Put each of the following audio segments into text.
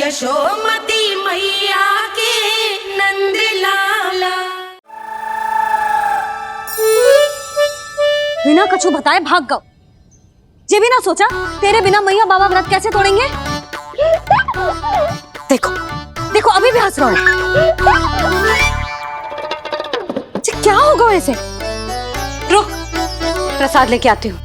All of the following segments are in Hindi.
यशोमती मैया के नंद लाला। बिना कछु बताए भाग गओ। ये भी ना सोचा तेरे बिना मैया बाबा व्रत कैसे तोड़ेंगे। देखो देखो अभी भी हंस रहा हूं। क्या होगा ऐसे? रुक प्रसाद लेके आती हूँ।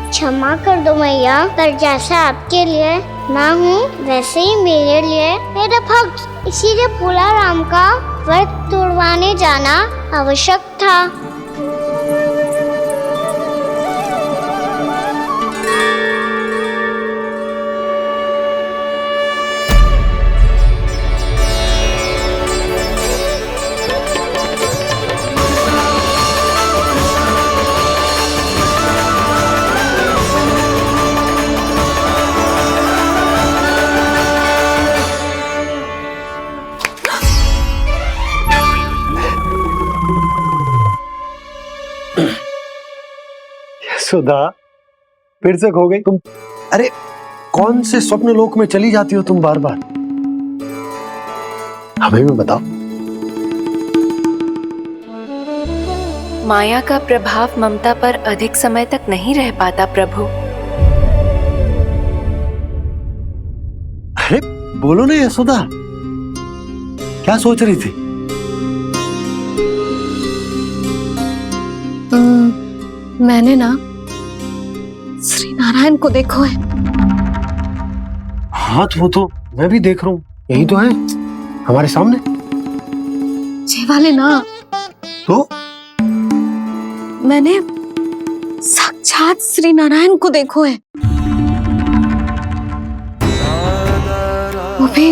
क्षमा कर दो मैया, पर जैसा आपके लिए मैं हूँ वैसे ही मेरे लिए मेरा भक्त, इसीलिए भोला राम का व्रत तोड़वाने जाना आवश्यक था। सुधा फिर से खो गई तुम। अरे कौन से स्वप्न लोक में चली जाती हो तुम बार बार? हमें भी बताओ। माया का प्रभाव ममता पर अधिक समय तक नहीं रह पाता प्रभु। अरे बोलो ना यशोदा, क्या सोच रही थी? मैंने ना श्री नारायण को देखो है। हाँ वो तो मैं भी देख रहा हूँ, यही तो है हमारे सामने। ये वाले ना तो मैंने साक्षात श्री नारायण को देखो है, वो भी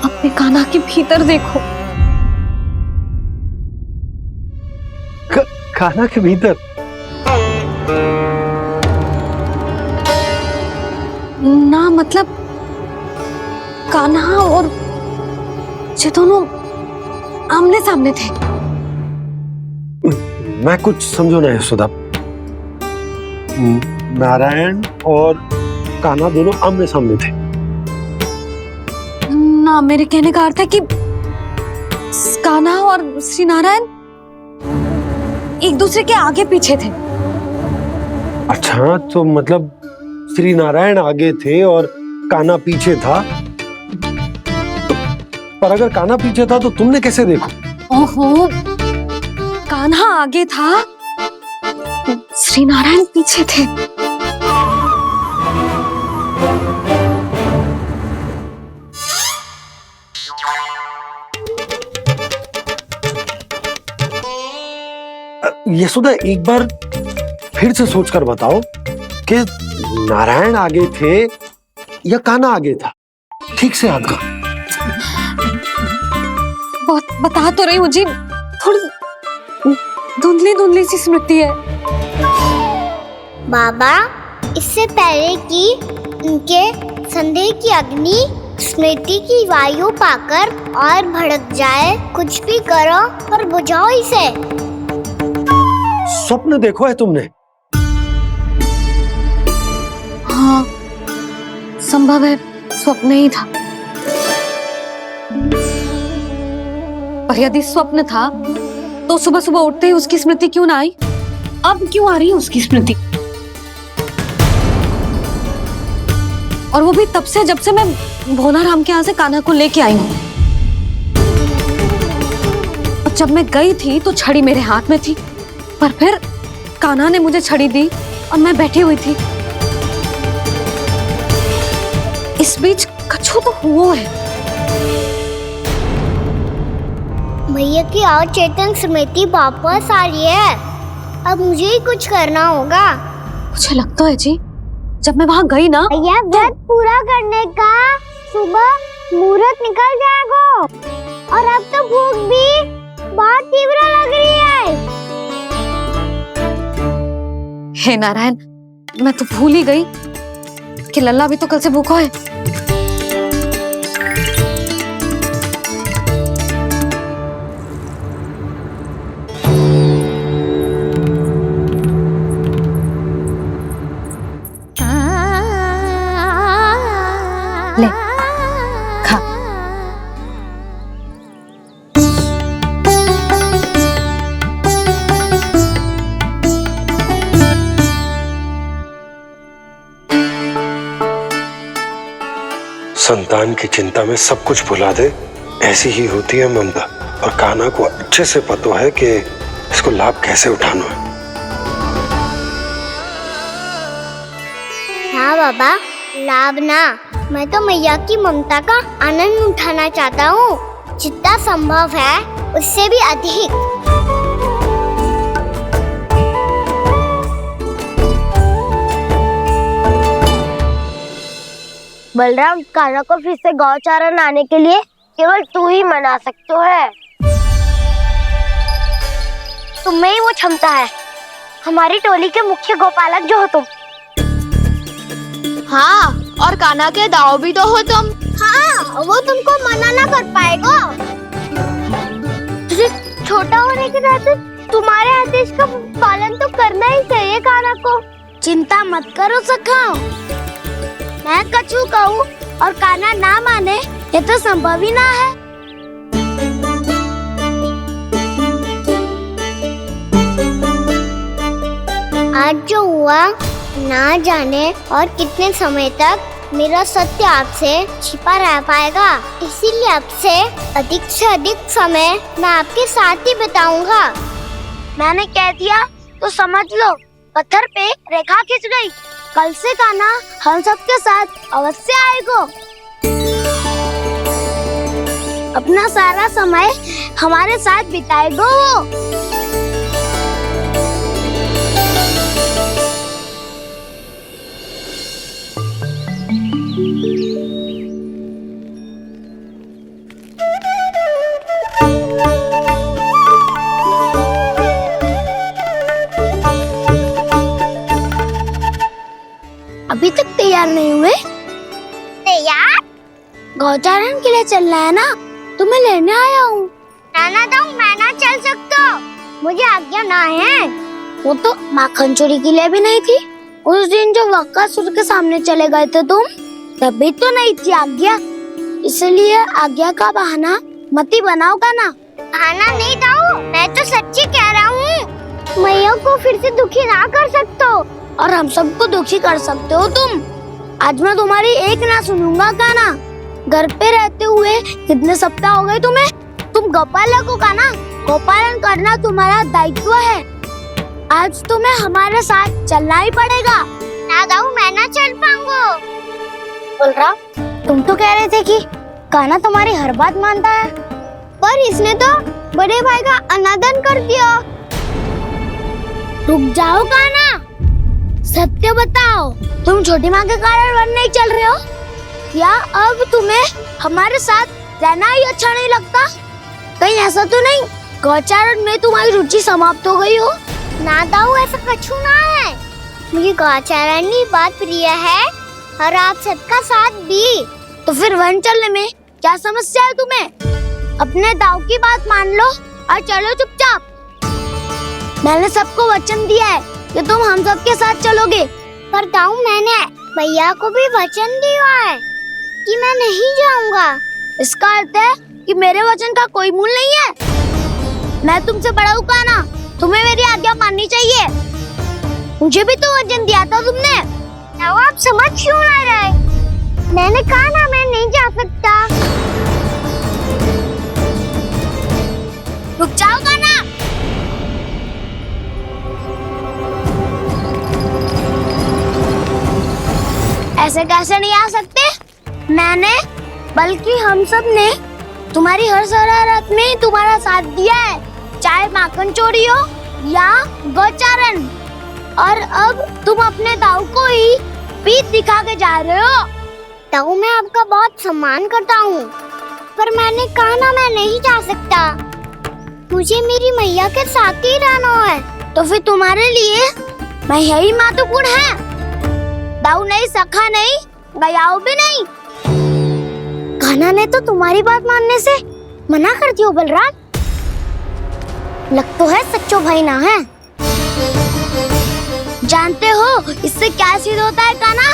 अपने कान्हा के भीतर देखो। कान्हा के भीतर? ना मतलब कान्हा और ये दोनों आमने सामने थे। मैं कुछ समझो ना यशोदा। नारायण और कान्हा दोनों आमने सामने थे? ना मेरे कहने का अर्थ है कि कान्हा और श्री नारायण एक दूसरे के आगे पीछे थे। अच्छा तो मतलब श्री नारायण आगे थे और कान्हा पीछे था। पर अगर कान्हा पीछे था तो तुमने कैसे देखो? ओहो, कान्हा आगे था, श्री नारायण पीछे थे। यशोदा एक बार फिर से सोचकर बताओ कि नारायण आगे थे या कान्हा आगे था? ठीक से याद करो। बहुत बता तो रही हूँ जी, थोड़ी धुंधली धुंधली सी स्मृति है। बाबा, इससे पहले कि उनके संदेह की अग्नि स्मृति की वायु पाकर और भड़क जाए, कुछ भी करो और बुझाओ इसे। स्वप्न देखो है तुमने? हाँ संभव है स्वप्न ही था, पर यदि स्वप्न था तो सुबह सुबह उठते ही उसकी स्मृति क्यों ना आई? अब क्यों आ रही है उसकी स्मृति? और वो भी तब से जब से मैं भोला राम के यहाँ से कान्हा को लेके आई हूँ। जब मैं गई थी तो छड़ी मेरे हाथ में थी, पर फिर कान्हा ने मुझे छड़ी दी और मैं बैठी हुई थी। इस बीच कछु तो हुआ है। भैया की अचेतन स्मृति वापस आ रही है, अब मुझे ही कुछ करना होगा। मुझे लगता है जी जब मैं वहां गई ना, भैया व्रत पूरा करने का सुबह मुहूर्त निकल जाएगा और अब तो भूख भी बहुत तीव्र लग रही है। हे नारायण, मैं तो भूल ही गई कि लल्ला भी तो कल से भूखा है। संतान की चिंता में सब कुछ भुला दे, ऐसी ही होती है ममता। और कान्हा को अच्छे से पता है कि इसको लाभ कैसे उठाना है। हाँ बाबा, लाभ ना, मैं तो मैया की ममता का आनंद उठाना चाहता हूँ, जितना संभव है उससे भी अधिक। बलराम, कान्हा को फिर से गौचारण आने के लिए केवल तू ही मना सकते है। तुम्हें ही वो क्षमता है, हमारी टोली के मुख्य गोपालक जो हो तुम। हाँ, और कान्हा के दाव भी तो हो तुम। हाँ, वो तुमको मना ना कर पाएगा। तुझे छोटा होने के नाते तुम्हारे आदेश का पालन तो करना ही चाहिए कान्हा को। चिंता मत करो सखा, मैं कछु कहूँ और कान्हा ना माने, ये तो संभव ही ना है। आज जो हुआ ना जाने और कितने समय तक मेरा सत्य आपसे छिपा रह पाएगा, इसीलिए आपसे अधिक से अधिक समय मैं आपके साथ ही बिताऊंगा। मैंने कह दिया तो समझ लो, पत्थर पे रेखा खिंच गई। कल से कान्हा हम सबके साथ अवश्य आएगा। अपना सारा समय हमारे साथ बिताएगा वो। अभी तक तैयार नहीं हुए? तैयार? गौचारण के लिए चलना है ना, तुम्हें लेने आया हूँ। नाना दाऊ, मैं ना चल सकता, मुझे आज्ञा ना है। वो तो माखन चोरी के लिए भी नहीं थी। उस दिन जो वक्कासुर के सामने चले गए थे तुम, तभी तो नहीं थी आज्ञा। इसलिए आज्ञा का बहाना मत ही बनाओ ना। बहाना नहीं दाऊ, मैं तो सच्ची कह रहा हूँ। मैया को फिर से दुखी ना कर सकते हो और हम सबको दुखी कर सकते हो तुम। आज मैं तुम्हारी एक ना सुनूंगा कान्हा। घर पे रहते हुए कितने सप्ताह हो गए तुम्हें? तुम गोपालक हो कान्हा, गोपालन करना तुम्हारा दायित्व है। आज तुम्हें हमारे साथ चलना ही पड़ेगा। ना दाऊ, मैं ना चल पाऊंगा। बलराम, तुम तो कह रहे थे कि कान्हा तुम्हारी हर बात मानता है, पर इसने तो बड़े भाई का अनादर कर दिया। रुक जाओ कान्हा, सत्य बताओ, तुम छोटी माँ के कारण वन नहीं चल रहे हो? या अब तुम्हें हमारे साथ रहना ही अच्छा नहीं लगता? कहीं ऐसा तो नहीं गौचारण में तुम्हारी रुचि समाप्त हो गई हो? ना दाऊ, ऐसा कछु ना है। मुझे गौचारण की बात प्रिय है और आप सबका साथ भी। तो फिर वन चलने में क्या समस्या है तुम्हें? अपने दाऊ की बात मान लो और चलो चुपचाप। मैंने सबको वचन दिया है कि तुम हम सबके साथ चलोगे। पर दाऊ, मैंने भैया को भी वचन दिया है कि मैं नहीं जाऊंगा। इसका अर्थ है कि मेरे वचन का कोई मूल नहीं है। मैं तुमसे बड़ा हूँ कान्हा, तुम्हें मेरी आज्ञा माननी चाहिए। मुझे भी तो वचन दिया था तुमने। दाऊ, आप समझ क्यों ना रहे? मैंने कहा ना, मैं नहीं जा सकता। रुक जाओ कान्हा। ऐसे कैसे नहीं आ सकते? मैंने बल्कि हम सब ने तुम्हारी हर शरारत में तुम्हारा साथ दिया है, चाहे माखन चोरी हो या गौचारण। और अब तुम अपने दाऊ को ही पीठ दिखा के जा रहे हो। दाऊ, मैं आपका बहुत सम्मान करता हूँ, पर मैंने कहा ना, मैं नहीं जा सकता। मुझे मेरी मैया के साथ ही रहना है। तो फिर तुम्हारे लिए मैं यही महत्वपूर्ण है। दाऊ नहीं, सखा नहीं, गयाऊ भी नहीं। कान्हा ने तो तुम्हारी बात मानने से मना कर दिया बलराम। लग तो है सच्चो भाई ना है। जानते हो इससे क्या सिद्ध होता है कान्हा?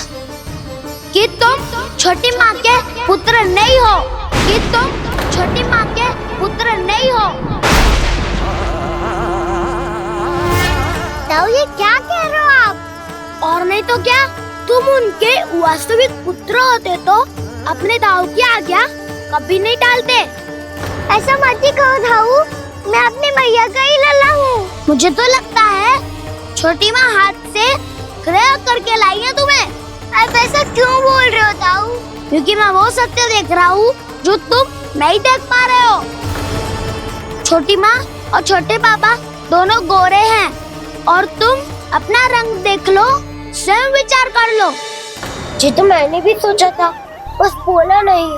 कि तुम छोटी माँ के पुत्र नहीं हो, कि तुम छोटी माँ के पुत्र नहीं हो। दाऊ, ये क्या कह रहे हो आप? और नहीं तो क्या, तुम उनके वास्तविक पुत्र होते तो अपने दाऊ की आज्ञा कभी नहीं टालते। ऐसा मत ही कहो दाऊ, मैं अपनी मैया का ही लल्ला हूँ। मुझे तो लगता है छोटी माँ हाथ से ग्रह करके लाई है तुम्हें। आप ऐसा क्यों बोल रहे हो दाऊ? क्योंकि मैं वो सत्य देख रहा हूँ जो तुम नहीं देख पा रहे हो। छोटी माँ और छोटे पापा दोनों गोरे हैं और तुम अपना रंग देख लो, स्वयं विचार कर लो। जी तो मैंने भी सोचा था, बस बोला नहीं।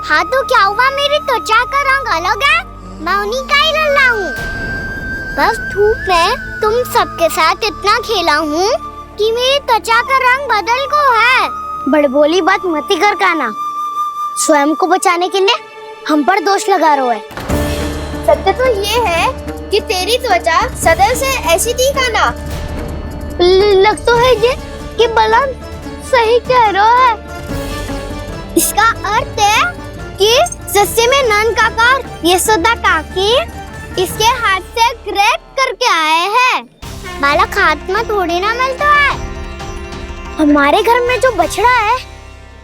हाँ तो क्या हुआ, मेरी त्वचा का रंग अलग है, मैं उन्हीं का ही लल्ला हूँ। बस धूप में तुम सबके साथ इतना खेला हूँ कि मेरी त्वचा का रंग बदल को है। बड़बोली बात मत कर काना, स्वयं को बचाने के लिए हम पर दोष लगा रहे है। सत्य तो ये है कि तेरी त्वचा सदैव से ऐसी थी काना। लग तो है ये कि बलन सही कह रहा है। इसका अर्थ है कि सस्ते में नन काका यशोदा काकी इसके हाथ से ग्रेट करके आए हैं। बालक हाथ में थोड़ी ना मिलता है। हमारे घर में जो बछड़ा है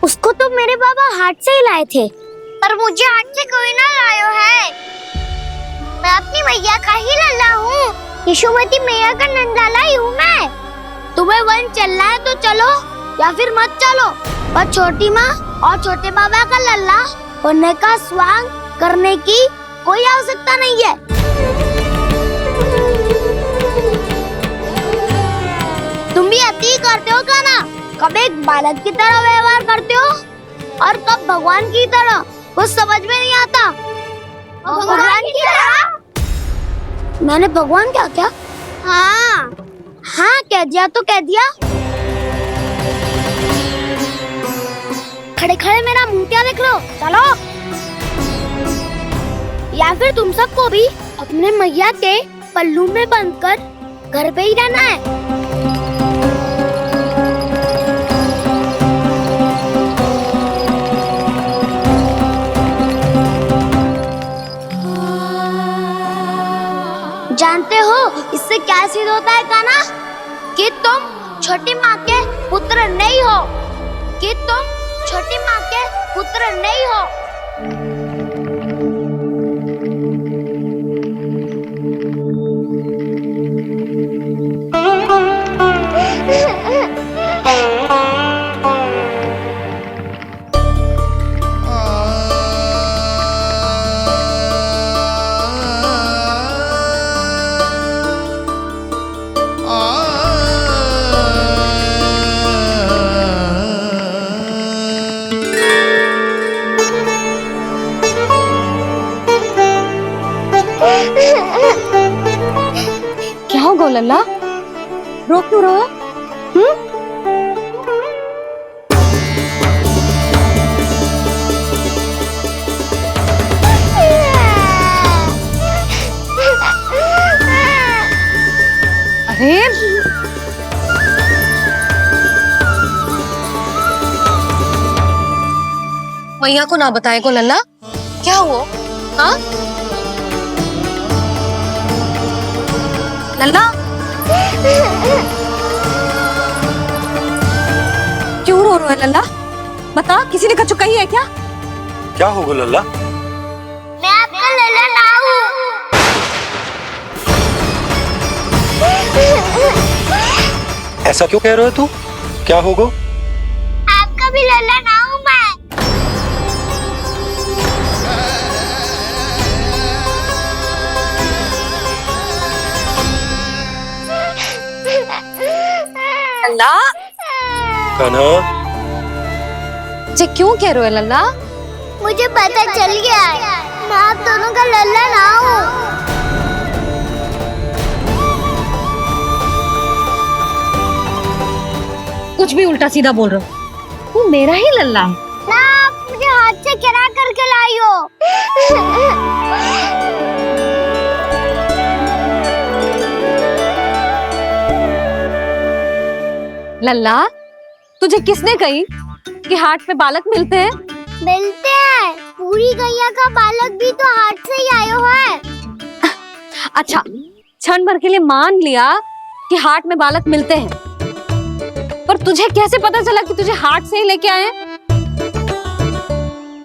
उसको तो मेरे बाबा हाथ से ही लाए थे, पर मुझे हाथ से कोई ना लायो है। मैं अपनी मैया का ही लल्ला हूँ, यशोमती मैया का नंदलाला ही हूँ मैं। तुम्हें वन चलना है तो चलो या फिर मत चलो, पर छोटी माँ और छोटे बाबा का लल्ला होने का स्वांग करने की कोई आवश्यकता नहीं है। तुम भी अति करते हो काना, कब एक बालक की तरह व्यवहार करते हो और कब भगवान की तरह, कुछ समझ में नहीं आता। भगवान की तरह? मैंने भगवान क्या क्या? हाँ हाँ कह दिया तो कह दिया। खड़े खड़े मेरा मुंह क्या देख लो, चलो। या फिर तुम सबको भी अपने मैया के पल्लू में बंधकर घर पे ही रहना है। जानते हो इससे क्या सिद्ध होता है काना? कि तुम छोटी माँ के पुत्र नहीं हो, कि तुम छोटी माँ के पुत्र नहीं हो। क्या हो गो लल्ला, रो क्यों रहा? अरे मैया को ना बताए को लल्ला, क्या हुआ? हाँ लल्ला, क्यों रो रहा है लल्ला? बता, किसी ने कछु कही है क्या? क्या होगा लल्ला? मैं आपका लल्ला ना हूँ। ऐसा क्यों कह रहे हो तू? क्या होगा? आपका भी लल्ला ना हूँ मैं। लल्ला, कान्हा, जे क्यों कह रहे हो लल्ला? मुझे पता चल गया है, मैं आप दोनों का लल्ला ना हूँ। कुछ भी उल्टा सीधा बोल रहे हो, तू मेरा ही लल्ला है। ना आप मुझे हाथ से गिरा करके लाई हो। लल्ला, तुझे किसने कही कि हाट पे बालक मिलते हैं? मिलते हैं, पूरी गैया का बालक भी तो हाट से ही आयो है। अच्छा, क्षण भर के लिए मान लिया कि हाट में बालक मिलते हैं, पर तुझे कैसे पता चला कि तुझे हाट से ही लेके आए?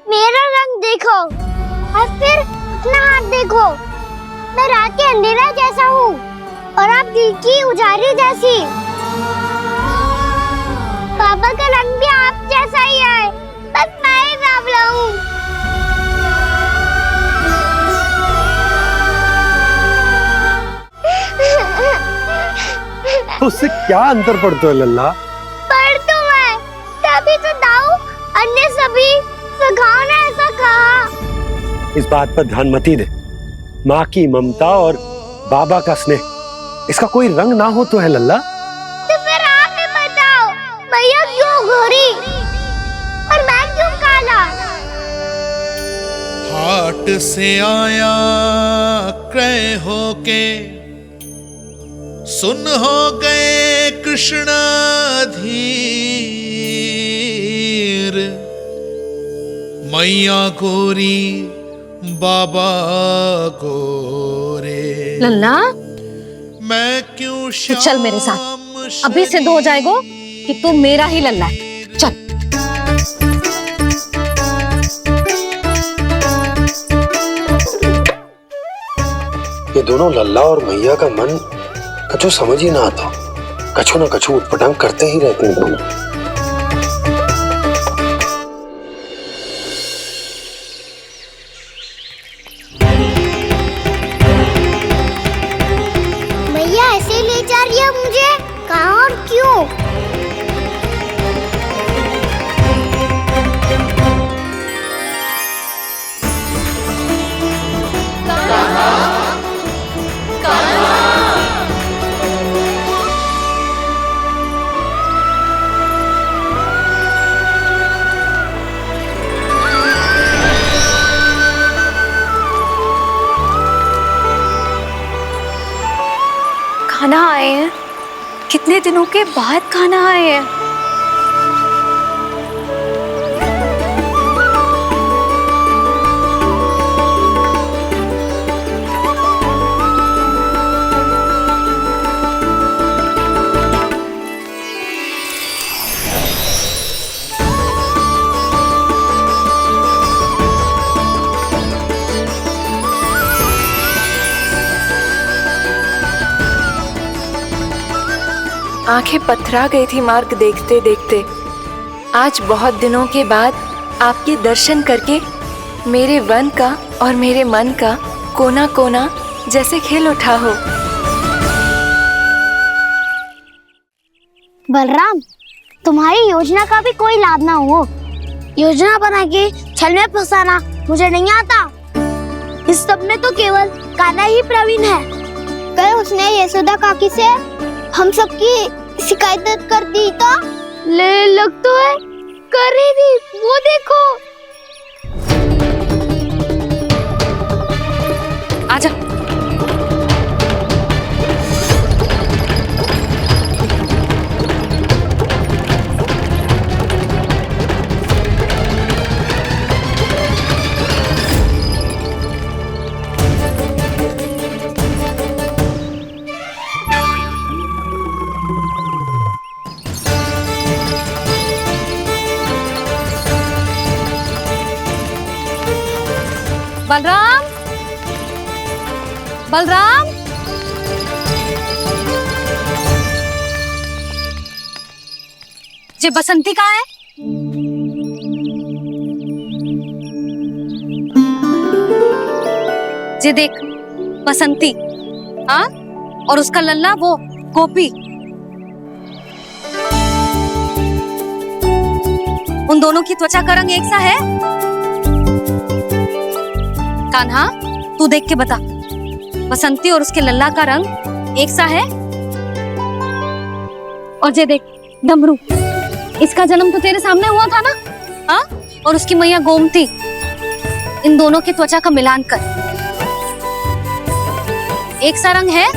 मेरा रंग देखो और फिर अपना हाथ देखो। मैं रात के अंधेरा जैसा हूँ और आप दिल की उजाली जैसी। पापा का रंग भी आप जैसा ही है, बस मैं ही बावला हूँ। तो उससे क्या अंतर पड़ता है लल्ला? पर तो मैं तभी तो दाऊ अन्य सभी सखाओ ने ऐसा कहा। इस बात पर ध्यान मत ही दे। माँ की ममता और बाबा का स्नेह, इसका कोई रंग ना हो तो है लल्ला। तो फिर आप ही बताओ, भैया क्यों गोरी और मैं क्यों काला? हाट से आया क्रय होके, सुन हो गए कृष्ण धीर। मैया गोरी बाबा गोरे, लल्ला मैं क्यों तू चल मेरे साथ, अभी सिद्ध हो जाएगा कि तू मेरा ही लल्ला है। चल। ये दोनों लल्ला और मैया का मन कछु समझ ही ना आता। कछु ना कछु उटपटांग करते ही रहते हैं दोनों। भैया ऐसे ले जा रही है मुझे, कहाँ और क्यों? खाना आए हैं, कितने दिनों के बाद खाना आए हैं। आंखें पथरा गई थी मार्ग देखते देखते। आज बहुत दिनों के बाद आपके दर्शन करके मेरे वन का और मेरे मन का कोना कोना जैसे खिल उठा हो। बलराम, तुम्हारी योजना का भी कोई लाभ ना हो। योजना बना के छल में फंसाना मुझे नहीं आता। इस सब में तो केवल कान्हा ही प्रवीण है। कल उसने यशोदा काकी से हम सबकी शिकायत कर दी तो ले लग तो है कर ही दी, वो देखो। आजा। बलराम, बलराम, ये बसंती कहाँ है? ये देख बसंती, हाँ, और उसका लल्ला वो गोपी। उन दोनों की त्वचा का रंग एक सा है? कान्हा, तू देख के बता, बसंती और उसके लल्ला का रंग एक सा है? और ये देख डमरू, इसका जन्म तो तेरे सामने हुआ था ना? हाँ, और उसकी मैया गोमती। इन दोनों की त्वचा का मिलान कर, एक सा रंग है?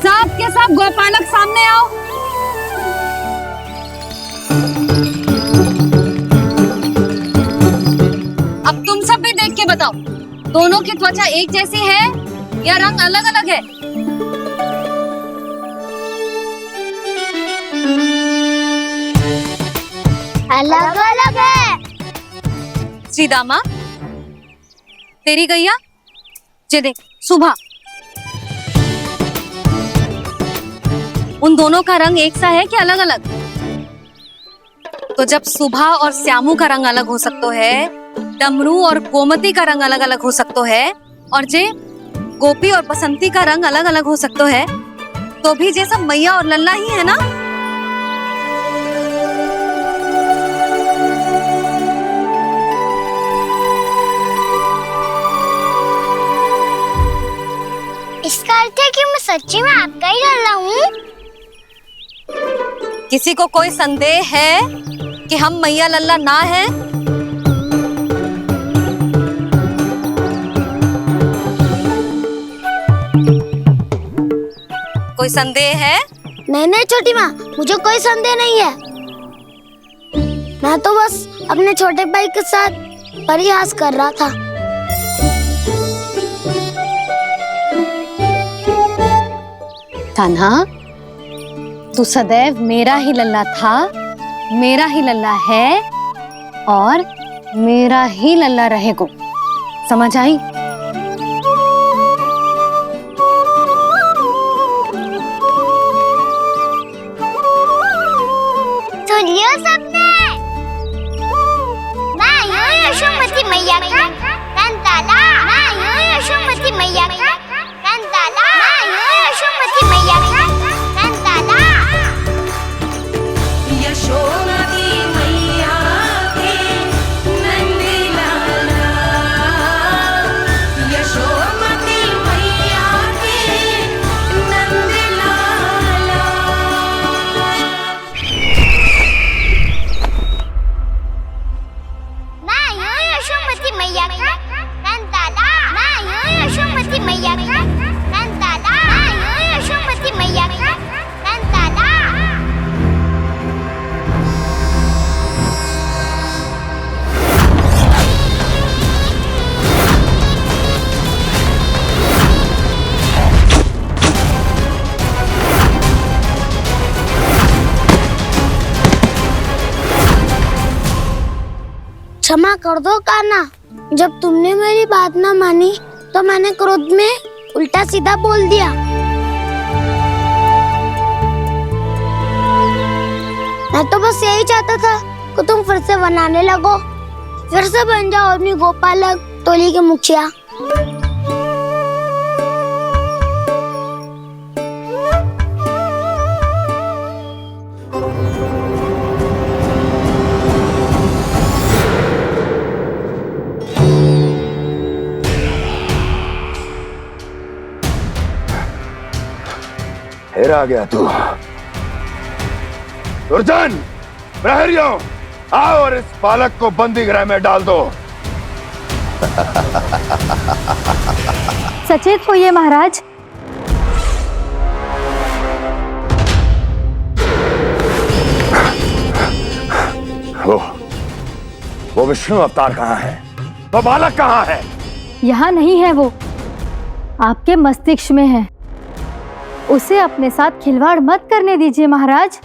सब के सब गोपालक सामने आओ। अब तुम सब भी देख के बताओ, दोनों की त्वचा एक जैसी है या रंग अलग अलग है? अलग अलग है। श्रीदामा, तेरी गैया जे देख सुबह, उन दोनों का रंग एक सा है कि अलग अलग? तो जब सुबह और श्यामू का रंग अलग हो सकता है, डमरू और गोमती का रंग अलग अलग हो सकता है, और जे गोपी और बसंती का रंग अलग अलग हो सकता है, तो भी जे सब मैया और लल्ला ही है ना? इसका अर्थ है कि मैं सच्ची में आपका ही लल्ला हूँ। किसी को कोई संदेह है कि हम मैया लल्ला ना हैं? कोई संदेह है? नहीं छोटी माँ, मुझे कोई संदेह नहीं है। मैं तो बस अपने छोटे भाई के साथ परिहास कर रहा था। कान्हा, तू सदैव मेरा ही लल्ला था, मेरा ही लल्ला है और मेरा ही लल्ला रहेगा। समझ आई? सुनियो सबने, मैं हूँ यशोमती मैया का कंताला। मैं हूँ यशोमती मैया का कंताला। मैं हूँ यशोमती मैया का कंताला। यशोमती मैया के नंद लाला, यशोमती मैया के नंद लाला। मैं हूँ यशोमती मैया का कंताला। मैं हूँ यशोमती मैया का कंताला। मैं हूँ यशोमती मैया का कंताला। क्षमा कर दो कान्हा, जब तुमने मेरी बात ना मानी तो मैंने क्रोध में उल्टा सीधा बोल दिया। मैं तो बस यही चाहता था कि तुम फिर से बनाने लगो, फिर से बन जाओ अपनी गोपालक टोली के मुखिया। फिर आ गया तू। दुर्जन, प्रहरियों, आओ और इस बालक को बंदी गृह में डाल दो। सचेत होइए महाराज। वो विष्णु अवतार कहाँ है? वो बालक कहाँ है? यहाँ नहीं है, वो आपके मस्तिष्क में है। उसे अपने साथ खिलवाड़ मत करने दीजिए महाराज।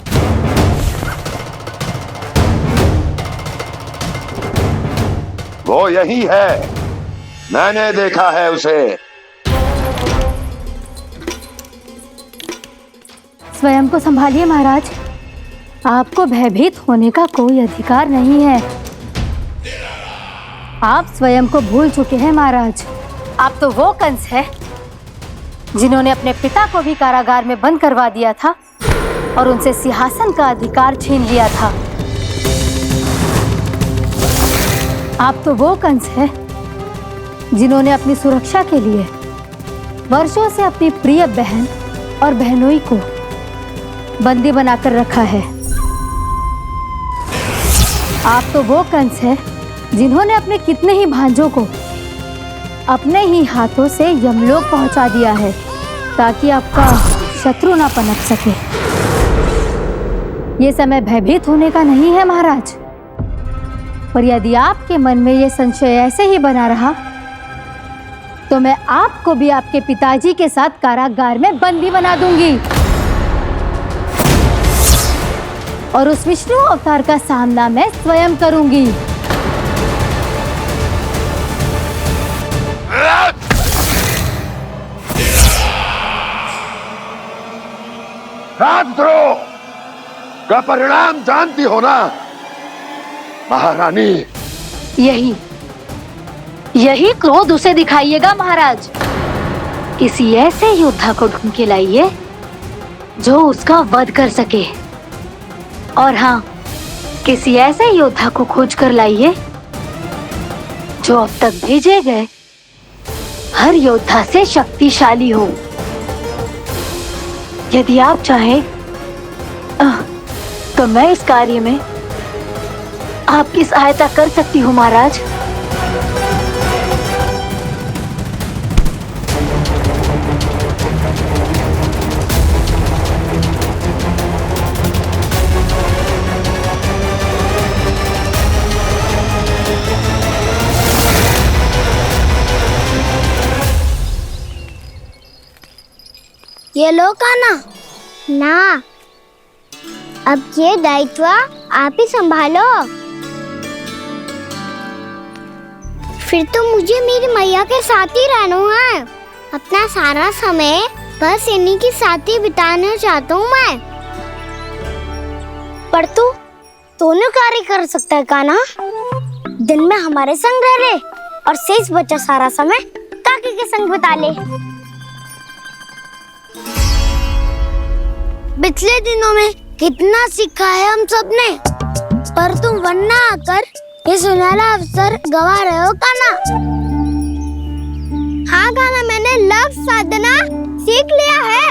वो यही है, मैंने देखा है उसे। स्वयं को संभालिए महाराज, आपको भयभीत होने का कोई अधिकार नहीं है। आप स्वयं को भूल चुके हैं महाराज। आप तो वो कंस है जिन्होंने अपने पिता को भी कारागार में बंद करवा दिया था और उनसे सिंहासन का अधिकार छीन लिया था। आप तो वो कंस है जिन्होंने अपनी सुरक्षा के लिए वर्षों से अपनी प्रिय बहन और बहनोई को बंदी बनाकर रखा है। आप तो वो कंस है जिन्होंने अपने कितने ही भांजों को अपने ही हाथों से यमलोक पहुंचा दिया है ताकि आपका शत्रु ना पनप सके। ये समय भयभीत होने का नहीं है महाराज, पर यदि आपके मन में ये संशय ऐसे ही बना रहा तो मैं आपको भी आपके पिताजी के साथ कारागार में बंदी बना दूंगी। और उस विष्णु अवतार का सामना मैं स्वयं करूंगी। राजद्रोह का परिणाम जानती हो ना महारानी? यही क्रोध उसे दिखाइएगा महाराज। किसी ऐसे योद्धा को ढूंढ के लाइए जो उसका वध कर सके। और हाँ, किसी ऐसे योद्धा को खोज कर लाइए जो अब तक भेजे गए हर योद्धा से शक्तिशाली हो। यदि आप चाहें तो मैं इस कार्य में आपकी सहायता कर सकती हूँ महाराज। ये लो कान्हा। ना, अब ये दायित्व आप ही संभालो। फिर तो मुझे मेरी मैया के साथ ही रहना है। अपना सारा समय बस इन्हीं के साथ ही बिताना चाहता हूँ मैं। पर तू दोनों कार्य कर सकता है कान्हा। दिन में हमारे संग रह ले और शेष बचा सारा समय काकी के संग बिता ले। पिछले दिनों में कितना सीखा है हम सब ने, पर तुम वरना आकर ये सुनहरा अवसर गवा रहे हो कान्हा। हाँ कान्हा, मैंने लक्ष्य साधना सीख लिया है।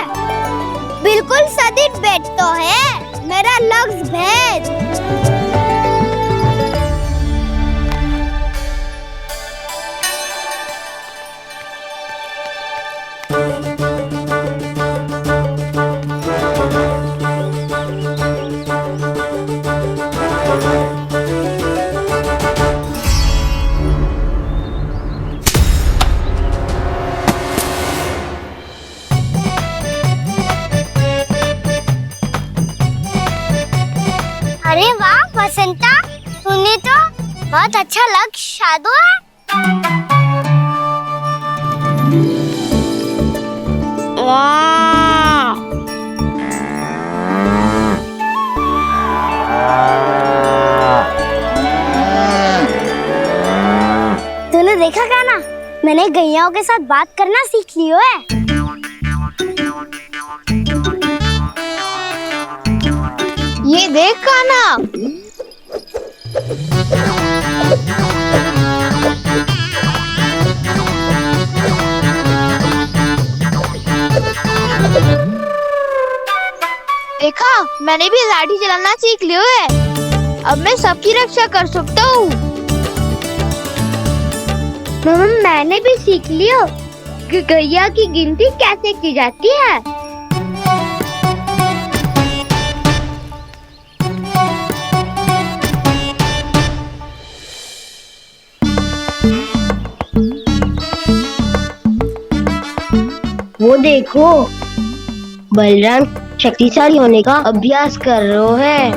बिल्कुल सदित भेद तो है मेरा लक्ष्य भेद। अरे वाह बसंता, तूने तो बहुत अच्छा लक्ष्य साधा है। वाह, तूने देखा कान्हा, मैंने गैयाओं के साथ बात करना सीख लियो है। ये देख कान्हा, देखा मैंने भी लाठी चलाना सीख लियो है। अब मैं सबकी रक्षा कर सकता हूँ। मैंने भी सीख लियो कि गैया की गिनती कैसे की जाती है। वो देखो, बलराम शक्तिशाली होने का अभ्यास कर रहे हैं।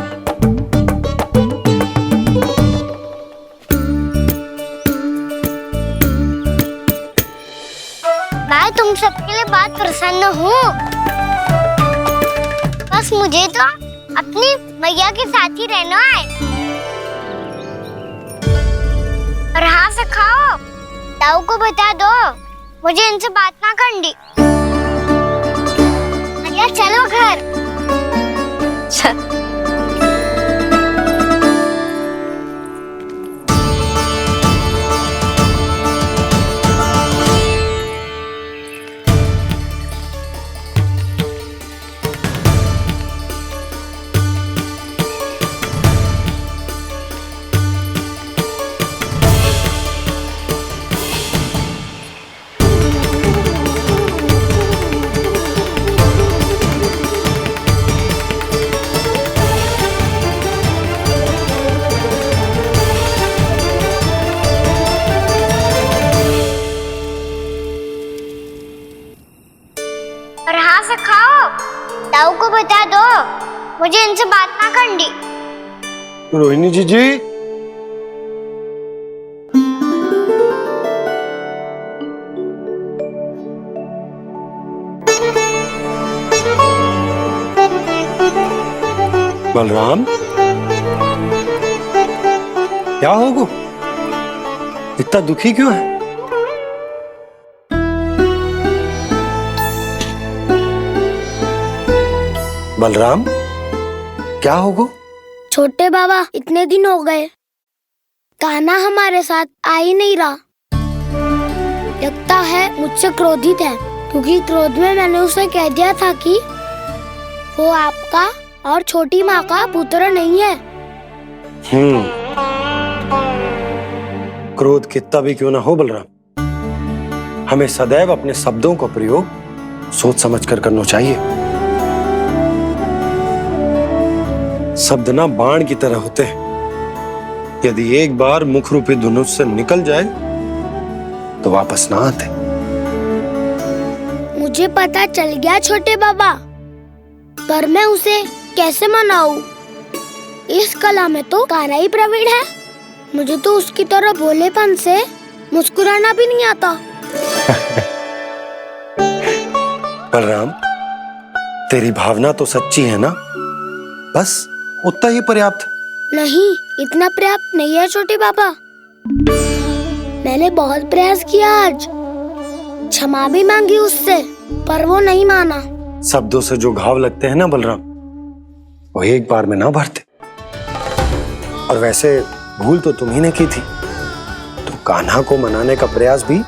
मैं तुम सबके लिए बहुत प्रसन्न हूँ। बस मुझे तो अपनी मैया के साथ ही रहना है। और हाँ से खाओ, ताऊ को बता दो मुझे इनसे बात ना करनी। मैया चलो घर। ताऊ को बता दो मुझे इनसे बात ना करनी। रोहिणी जी बलराम, क्या होगा? इतना दुखी क्यों है? बलराम, क्या होगा? छोटे बाबा, इतने दिन हो गए कान्हा हमारे साथ आ ही नहीं रहा। लगता है मुझसे क्रोधित है, क्योंकि क्रोध में मैंने उसे कह दिया था कि वो आपका और छोटी माँ का पुत्र नहीं है। क्रोध कितना भी क्यों ना हो बलराम, हमें सदैव अपने शब्दों का प्रयोग सोच समझकर करना चाहिए। शब्द ना बाण की तरह होते हैं, यदि एक बार मुख रूपी धनुष से निकल जाए तो वापस ना आते। मुझे पता चल गया छोटे बाबा, पर मैं उसे कैसे मनाऊं? इस कला में तो कान्हा ही प्रवीण है। मुझे तो उसकी तरह भोलेपन से मुस्कुराना भी नहीं आता। बलराम, तेरी भावना तो सच्ची है ना, बस उतना ही पर्याप्त। नहीं, इतना पर्याप्त नहीं है छोटे बाबा। मैंने बहुत प्रयास किया आज, क्षमा भी मांगी उससे, पर वो नहीं माना। शब्दों से जो घाव लगते हैं ना बलराम, वो एक बार में ना भरते। और वैसे भूल तो तुम्ही ने की थी, तो कान्हा को मनाने का प्रयास भी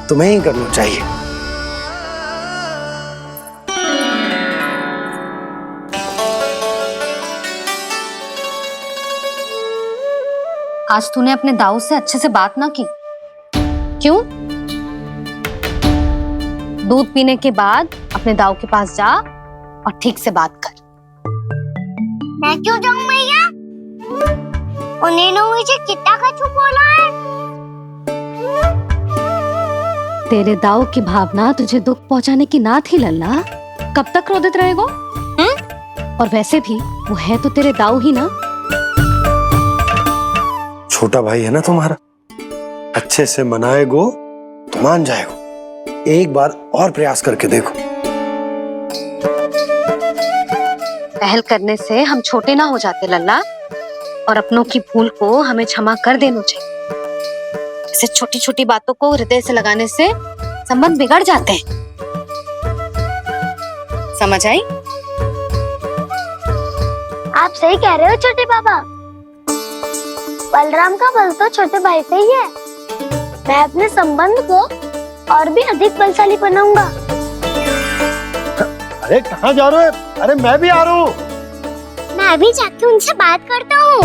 तुम्हें ही करना चाहिए। आज तूने अपने दाऊ से अच्छे से बात ना की, क्यों? दूध पीने के बाद अपने दाऊ के पास जा और ठीक से बात कर। मैं क्यों जाऊं मैया? उन्होंने मुझे कितना कछु बोला है। तेरे दाऊ की भावना तुझे दुख पहुंचाने की ना थी लल्ला, कब तक क्रोधित रहेगो? और वैसे भी वो है तो तेरे दाऊ ही ना। छोटा भाई है ना तुम्हारा, अच्छे से मनाएगो तो मान जाएगो। एक बार और प्रयास करके देखो। पहल करने से हम छोटे ना हो जाते लल्ला, और अपनों की भूल को हमें क्षमा कर देना चाहिए। ऐसे छोटी छोटी बातों को हृदय से लगाने से संबंध बिगड़ जाते हैं। समझ आई? आप सही कह रहे हो छोटे बाबा। बलराम का बल तो छोटे भाई से ही है। मैं अपने संबंध को और भी अधिक बलशाली बनाऊंगा। अरे कहाँ जा रहे हो? अरे मैं भी आ रहा हूँ। मैं भी जाके उनसे बात करता हूँ।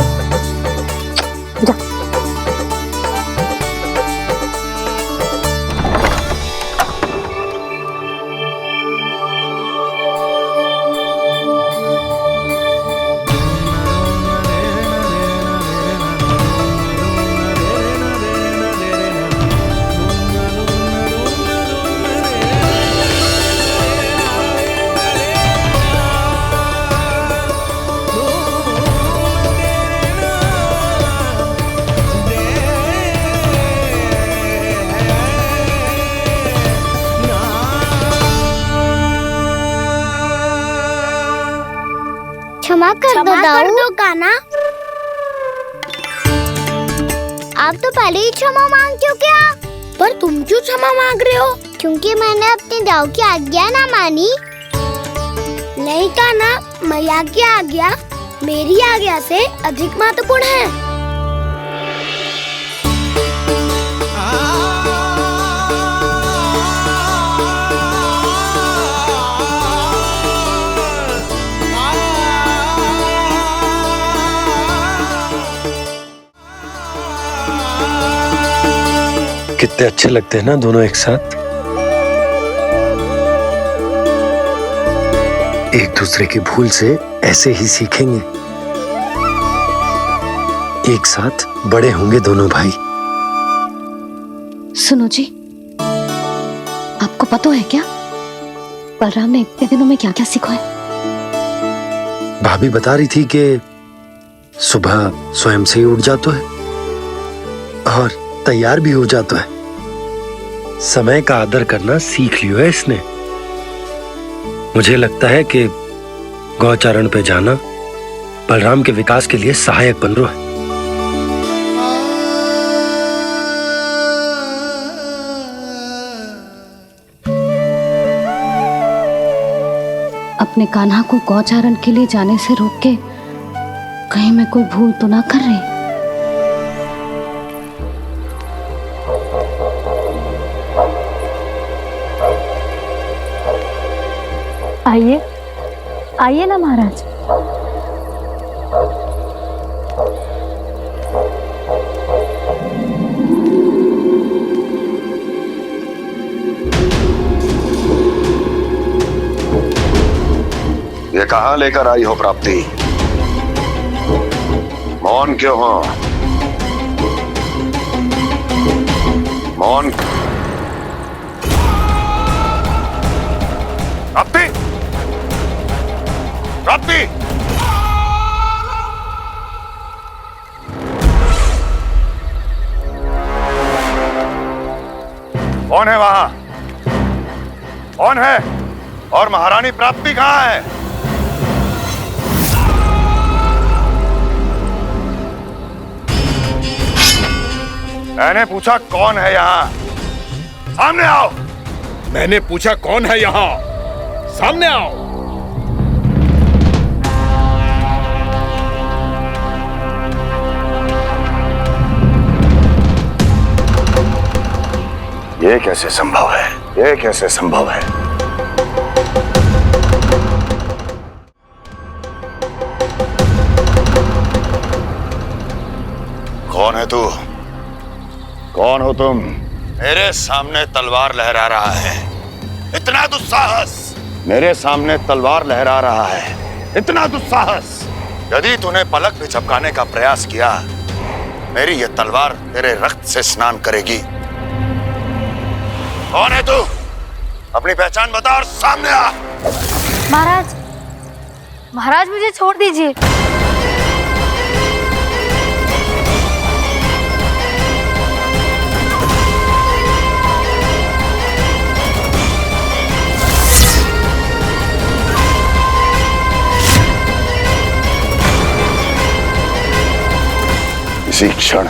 क्षमा कर दो कान्हा। आप तो पहले ही क्षमा मांगते हो क्या? पर तुम क्यों क्षमा मांग रहे हो? क्योंकि मैंने अपने दाऊ की आज्ञा ना मानी। नहीं कान्हा, मैया की आज्ञा मेरी आज्ञा से अधिक महत्वपूर्ण है। कितने अच्छे लगते हैं ना दोनों एक साथ। एक दूसरे की भूल से ऐसे ही सीखेंगे। एक साथ बड़े होंगे दोनों भाई। सुनो जी, आपको पता है क्या बलराम ने इतने दिनों में क्या क्या सीखा है? भाभी बता रही थी कि सुबह स्वयं से ही उठ जाता है और तैयार भी हो जाता है। समय का आदर करना सीख लियो है इसने। मुझे लगता है कि गौचारण पे जाना बलराम के विकास के लिए सहायक बन रहा है। अपने कान्हा को गौचारण के लिए जाने से रोक के कहीं मैं कोई भूल तो ना कर रही। आइए आइए ना महाराज। ये कहाँ लेकर आई हो प्राप्ति? मौन क्यों हो? मौन। प्राप्ति, प्राप्ति, कौन है वहां? कौन है? और महारानी प्राप्ति कहाँ है? मैंने पूछा कौन है यहाँ? सामने आओ। मैंने पूछा कौन है यहाँ? सामने आओ। ये कैसे संभव है? ये कैसे संभव है? कौन है तू? कौन हो तुम? मेरे सामने तलवार लहरा रहा है। इतना दुस्साहस! मेरे सामने तलवार लहरा रहा है। इतना दुस्साहस! यदि तूने पलक भी झपकाने का प्रयास किया, मेरी ये तलवार तेरे रक्त से स्नान करेगी। कौन है तू? अपनी पहचान बता और सामने आ। महाराज, महाराज मुझे छोड़ दीजिए। इसी क्षण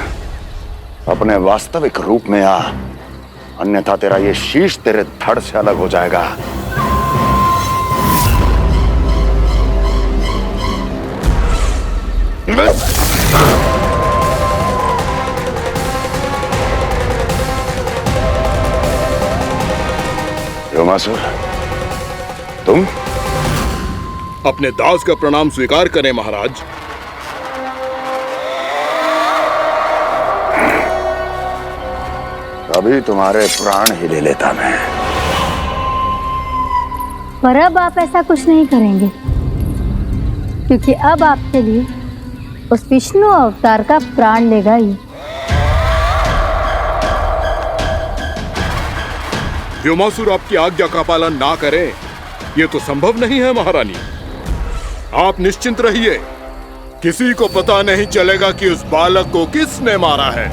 अपने वास्तविक रूप में आ, अन्यथा तेरा ये शीश तेरे धड़ से अलग हो जाएगा। व्योमासुर, तुम? अपने दास का प्रणाम स्वीकार करें महाराज। अभी तुम्हारे प्राण ही ले लेता मैं। पर अब आप ऐसा कुछ नहीं करेंगे, क्योंकि अब आपके लिए उस विष्णु अवतार का प्राण लेगा ही। व्योमासुर आपकी आज्ञा का पालन ना करें, ये तो संभव नहीं है महारानी। आप निश्चिंत रहिए, किसी को पता नहीं चलेगा कि उस बालक को किसने मारा है।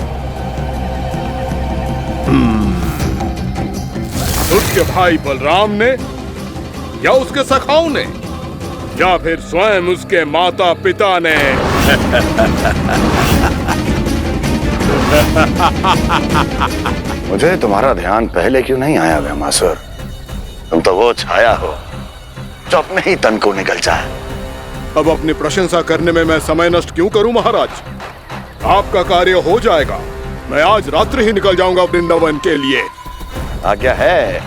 उसके भाई बलराम ने, या उसके सखाओं ने, या फिर स्वयं उसके माता पिता ने। मुझे तुम्हारा ध्यान पहले क्यों नहीं आया व्योमासुर? तुम तो वो छाया हो जो अपने ही तन को निगल जाए। अब अपनी प्रशंसा करने में मैं समय नष्ट क्यों करूं महाराज? आपका कार्य हो जाएगा। मैं आज रात्रि ही निकल जाऊंगा वृंदावन के लिए। आज्ञा है।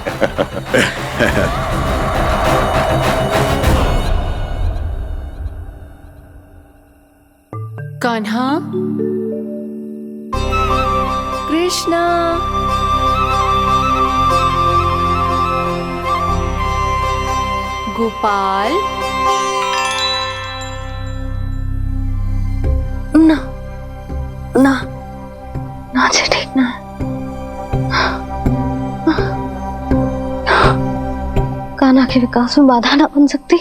कान्हा, कृष्णा, गोपाल, ना ना ना से ठीक ना। कान्हा के विकास में बाधा ना बन सकती।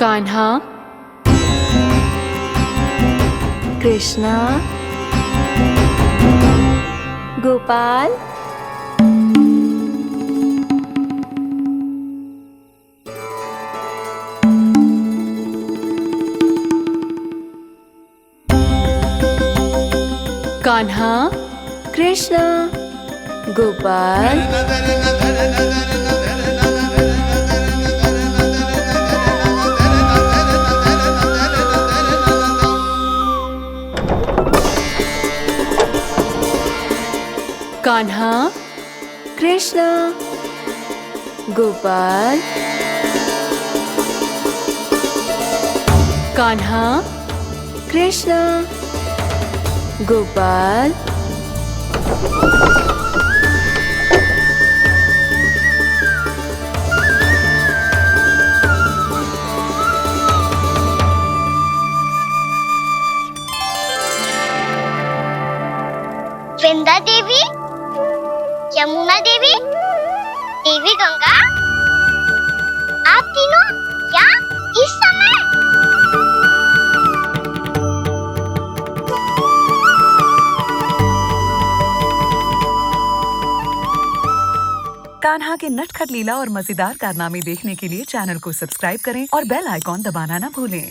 कान्हा, कृष्णा, गोपाल, कान्हा, कृष्णा, गोपाल, कान्हा, कृष्णा, गोपाल, कान्हा, कृष्णा, गोपाल, वृंदा देवी, यमुना देवी, देवी गंगा, आप तीनों यहाँ इस समय? कान्हा के नटखट लीला और मजेदार कारनामे देखने के लिए चैनल को सब्सक्राइब करें और बेल आइकॉन दबाना ना भूलें।